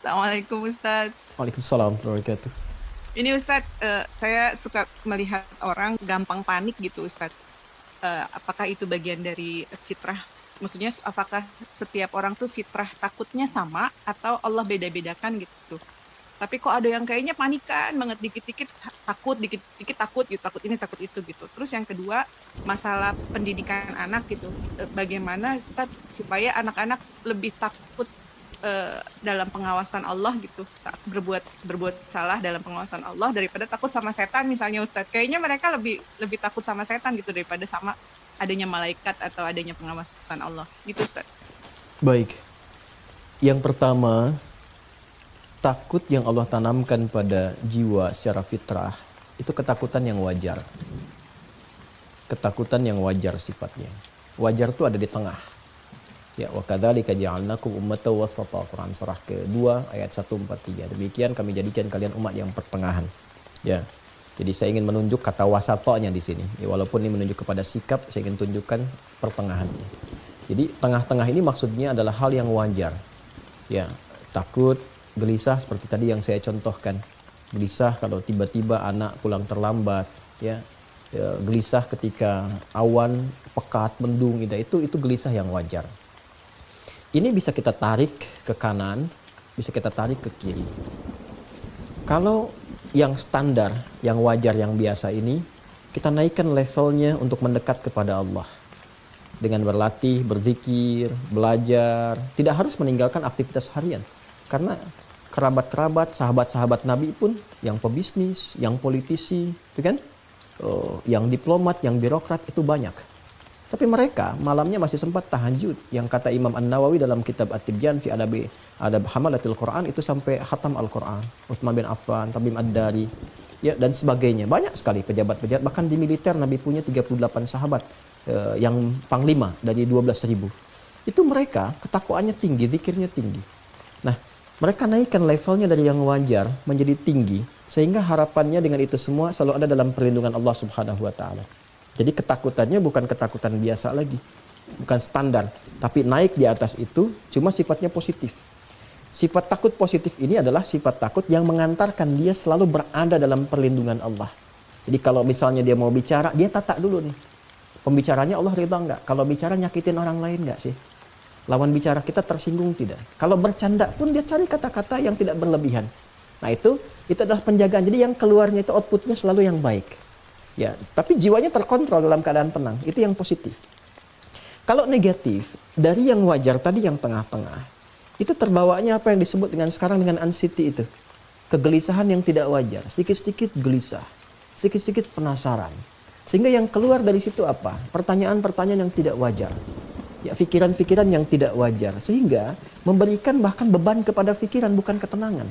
Assalamualaikum Ustadz. Waalaikumsalam warahmatullahi wabarakatuh. Ini Ustadz, saya suka melihat orang gampang panik gitu Ustadz. Apakah itu bagian dari fitrah? Maksudnya apakah setiap orang tuh fitrah takutnya sama atau Allah beda-bedakan gitu? Tapi kok ada yang kayaknya panikan banget, dikit-dikit takut, dikit-dikit takut gitu, takut ini, takut itu gitu. Terus yang kedua, masalah pendidikan anak gitu. Bagaimana Ustadz supaya anak-anak lebih takut dalam pengawasan Allah gitu saat berbuat berbuat salah dalam pengawasan Allah daripada takut sama setan misalnya Ustadz. Kayaknya mereka lebih lebih takut sama setan gitu daripada sama adanya malaikat atau adanya pengawasan Allah. Gitu Ustadz. Baik, yang pertama, takut yang Allah tanamkan pada jiwa secara fitrah itu ketakutan yang wajar. Ketakutan yang wajar sifatnya. Wajar itu ada di tengah. Ya, wa kadzalika ja'alnakum ummatan wasata. Quran surah kedua ayat 143. Demikian kami jadikan kalian umat yang pertengahan. Ya. Jadi saya ingin menunjuk kata wasatonya di sini. Ya, walaupun ini menunjuk kepada sikap, saya ingin tunjukkan pertengahannya. Jadi tengah-tengah ini maksudnya adalah hal yang wajar. Ya, takut, gelisah seperti tadi yang saya contohkan. Gelisah kalau tiba-tiba anak pulang terlambat, ya. Ya, gelisah ketika awan pekat, mendung, itu gelisah yang wajar. Ini bisa kita tarik ke kanan, bisa kita tarik ke kiri. Kalau yang standar, yang wajar, yang biasa ini, kita naikkan levelnya untuk mendekat kepada Allah. Dengan berlatih, berzikir, belajar, tidak harus meninggalkan aktivitas harian. Karena kerabat-kerabat, sahabat-sahabat Nabi pun, yang pebisnis, yang politisi, itu kan? Yang diplomat, yang birokrat, itu banyak. Tapi mereka malamnya masih sempat tahajud. Yang kata Imam An-Nawawi dalam kitab At-Tibyan fi Adab Hamalatil Quran itu sampai khatam Al-Quran. Utsman bin Affan, Tamim Ad-Dari, ya, dan sebagainya. Banyak sekali pejabat-pejabat. Bahkan di militer Nabi punya 38 sahabat yang panglima dari 12.000. Itu mereka ketakwaannya tinggi, zikirnya tinggi. Nah, mereka naikkan levelnya dari yang wajar menjadi tinggi. Sehingga harapannya dengan itu semua selalu ada dalam perlindungan Allah Subhanahu wa Ta'ala. Jadi ketakutannya bukan ketakutan biasa lagi, bukan standar, tapi naik di atas itu, cuma sifatnya positif. Sifat takut positif ini adalah sifat takut yang mengantarkan dia selalu berada dalam perlindungan Allah. Jadi kalau misalnya dia mau bicara, dia tata dulu nih. Pembicaranya Allah ridha nggak? Kalau bicara nyakitin orang lain nggak sih? Lawan bicara kita tersinggung tidak? Kalau bercanda pun dia cari kata-kata yang tidak berlebihan. Nah itu adalah penjagaan. Jadi yang keluarnya itu outputnya selalu yang baik. Ya, tapi jiwanya terkontrol dalam keadaan tenang. Itu yang positif. Kalau negatif, dari yang wajar tadi yang tengah-tengah, itu terbawanya apa yang disebut dengan sekarang dengan anxiety itu. Kegelisahan yang tidak wajar. Sedikit-sedikit gelisah. Sedikit-sedikit penasaran. Sehingga yang keluar dari situ apa? Pertanyaan-pertanyaan yang tidak wajar. Ya, pikiran-pikiran yang tidak wajar. Sehingga memberikan bahkan beban kepada pikiran, bukan ketenangan.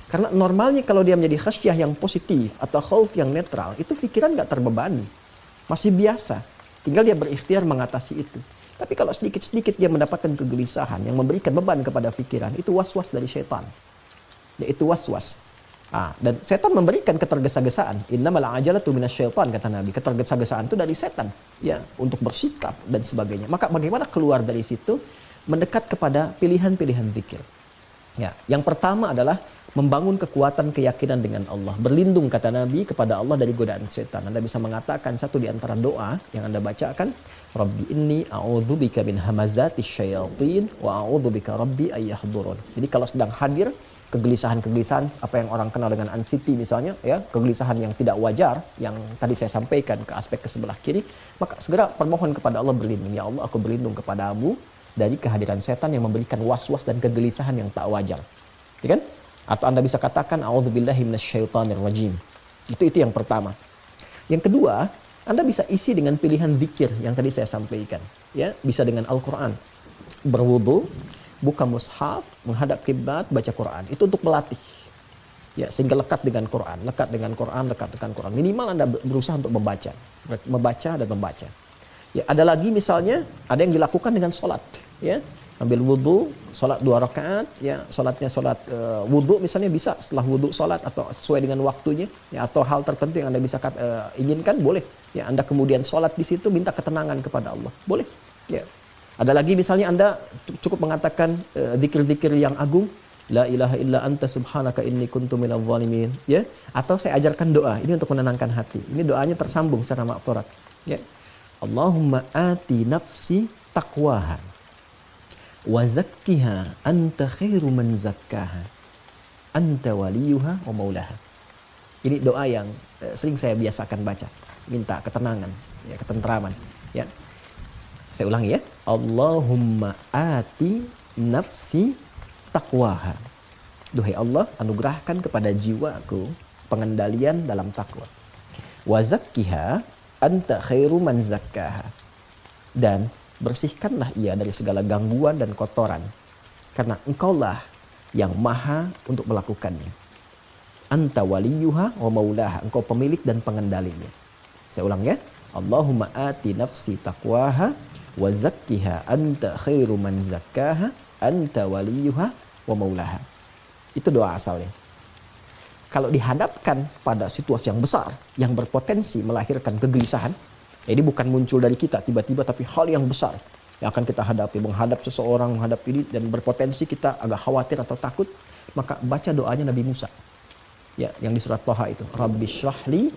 Karena normalnya kalau dia menjadi khasyah yang positif atau khauf yang netral, itu pikiran nggak terbebani. Masih biasa. Tinggal dia berikhtiar mengatasi itu. Tapi kalau sedikit-sedikit dia mendapatkan kegelisahan yang memberikan beban kepada pikiran, itu was-was dari syaitan. Yaitu was-was. Dan setan memberikan ketergesa-gesaan. Innamal ajalatu minasyaitan, kata Nabi. Ketergesa-gesaan itu dari setan. Ya, untuk bersikap dan sebagainya. Maka bagaimana keluar dari situ? Mendekat kepada pilihan-pilihan zikir. Ya, yang pertama adalah membangun kekuatan keyakinan dengan Allah. Berlindung, kata Nabi, kepada Allah dari godaan setan. Anda bisa mengatakan satu di antara doa yang Anda bacakan, Rabbi inni a'udzubika min hamazatis syayatin wa a'udzubika rabbi ayyahdurun. Jadi kalau sedang hadir kegelisahan-kegelisahan, apa yang orang kenal dengan anxiety misalnya, ya, kegelisahan yang tidak wajar, yang tadi saya sampaikan ke aspek ke sebelah kiri, maka segera permohon kepada Allah berlindung. Ya Allah, aku berlindung kepadamu dari kehadiran setan yang memberikan was-was dan kegelisahan yang tak wajar. Ya kan? Atau Anda bisa katakan a'udzubillahi minasyaitonir rajim. Itu yang pertama. Yang kedua, Anda bisa isi dengan pilihan zikir yang tadi saya sampaikan. Ya, bisa dengan Al-Qur'an. Berwudu, buka mushaf, menghadap kiblat, baca Quran. Itu untuk melatih. Ya, sehingga lekat dengan Quran, lekat dengan Quran, lekat dengan Quran. Minimal Anda berusaha untuk membaca dan membaca. Ya, ada lagi misalnya, ada yang dilakukan dengan sholat. Ya, ambil wudhu, sholat 2 rakaat, ya, sholatnya sholat wudhu misalnya bisa setelah wudhu sholat atau sesuai dengan waktunya, ya, atau hal tertentu yang Anda bisa inginkan, boleh. Ya, Anda kemudian sholat di situ minta ketenangan kepada Allah, boleh. Ya. Ada lagi misalnya Anda cukup mengatakan zikir-zikir yang agung, La ilaha illa anta subhanaka inni kuntu minadh dhalimin. Ya, atau saya ajarkan doa ini untuk menenangkan hati. Ini doanya tersambung secara ma'thurat. Ya. Allahumma ati nafsi taqwaha wa zakkiha anta khairu man zakkaha anta waliyuha wa maulaha. Ini doa yang sering saya biasakan baca, minta ketenangan, ya, ketentraman, ya. Saya ulangi ya. Allahumma ati nafsi taqwaha. Duhai Allah, anugerahkan kepada jiwaku pengendalian dalam takwa. Wa zakkiha anta khairu man zakkaha. Dan bersihkanlah ia dari segala gangguan dan kotoran, karena engkaulah yang maha untuk melakukannya. Anta waliyuha wa maulaha. Engkau pemilik dan pengendalinya. Saya ulang ya. Allahumma ati nafsi taqwaha wa zakkiha anta khairu man zakkaha anta waliyuha wa maulaha. Itu doa asalnya. Kalau dihadapkan pada situasi yang besar yang berpotensi melahirkan kegelisahan, ini bukan muncul dari kita tiba-tiba, tapi hal yang besar yang akan kita hadapi, menghadap seseorang, menghadap ini, dan berpotensi kita agak khawatir atau takut, maka baca doanya Nabi Musa. Ya, yang di surat Thaha itu, Rabbi syrahli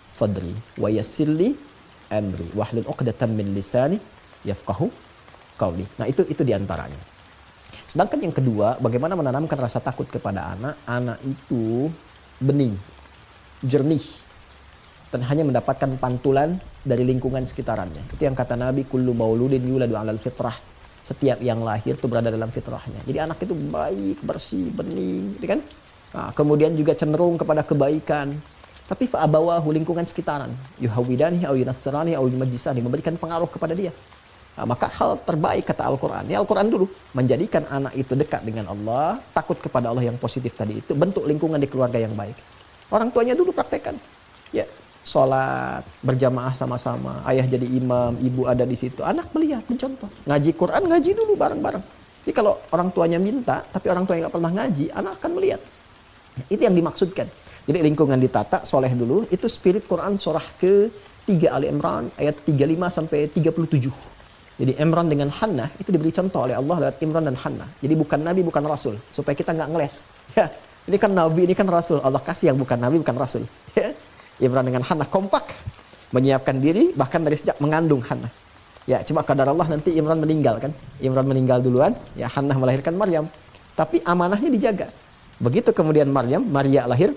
sadri wa yassirli amri wahlul 'uqdatam min lisani yafqahu qawli. Nah, itu diantaranya. Sedangkan yang kedua, bagaimana menanamkan rasa takut kepada anak. Anak itu bening, jernih, dan hanya mendapatkan pantulan dari lingkungan sekitarnya. Itu yang kata Nabi, kullu mauludin yuladu 'alal fitrah. Setiap yang lahir itu berada dalam fitrahnya. Jadi anak itu baik, bersih, bening, gitu kan? Nah, kemudian juga cenderung kepada kebaikan. Tapi fa'abawahu, lingkungan sekitaran, yuhawidani au yunassirani au yumajjisani, memberikan pengaruh kepada dia. Nah, maka hal terbaik kata Al-Quran, ya Al-Quran dulu, menjadikan anak itu dekat dengan Allah, takut kepada Allah yang positif tadi itu, bentuk lingkungan di keluarga yang baik. Orang tuanya dulu praktekkan. Ya, sholat berjamaah sama-sama, ayah jadi imam, ibu ada di situ, anak melihat, mencontoh. Ngaji Quran, ngaji dulu bareng-bareng. Jadi kalau orang tuanya minta, tapi orang tuanya nggak pernah ngaji, anak akan melihat. Itu yang dimaksudkan. Jadi lingkungan ditata, soleh dulu. Itu spirit Quran surah ke-3 Ali Imran ayat 35 sampai 37. Jadi Imran dengan Hannah itu diberi contoh oleh Allah lewat Imran dan Hannah. Jadi bukan Nabi, bukan Rasul. Supaya kita nggak ngeles. Ya, ini kan Nabi, ini kan Rasul. Allah kasih yang bukan Nabi, bukan Rasul. Ya. Imran dengan Hannah kompak. Menyiapkan diri bahkan dari sejak mengandung Hannah. Ya, cuma kadar Allah nanti Imran meninggal kan. Imran meninggal duluan. Ya, Hannah melahirkan Maryam. Tapi amanahnya dijaga. Begitu kemudian Maria lahir,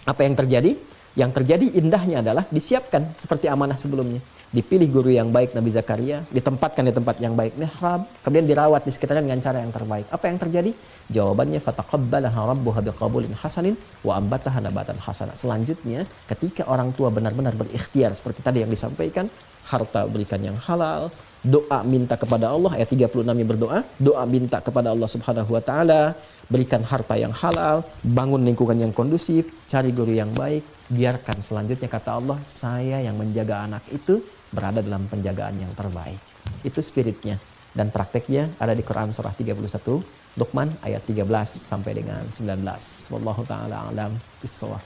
apa yang terjadi? Yang terjadi indahnya adalah disiapkan seperti amanah sebelumnya. Dipilih guru yang baik Nabi Zakaria, ditempatkan di tempat yang baik mihrab, kemudian dirawat di sekitarnya dengan cara yang terbaik. Apa yang terjadi? Jawabannya fataqabbalaha rabbuha biqabulin hasanin wa ambataha nabatan hasana. Selanjutnya, ketika orang tua benar-benar berikhtiar seperti tadi yang disampaikan, harta berikan yang halal, doa minta kepada Allah, ayat 36 yang berdoa, doa minta kepada Allah Subhanahu wa taala, berikan harta yang halal, bangun lingkungan yang kondusif, cari guru yang baik, biarkan selanjutnya kata Allah, saya yang menjaga anak itu berada dalam penjagaan yang terbaik. Itu spiritnya dan prakteknya ada di Quran surah 31, Luqman ayat 13 sampai dengan 19. Wallahu taala alam bissawab.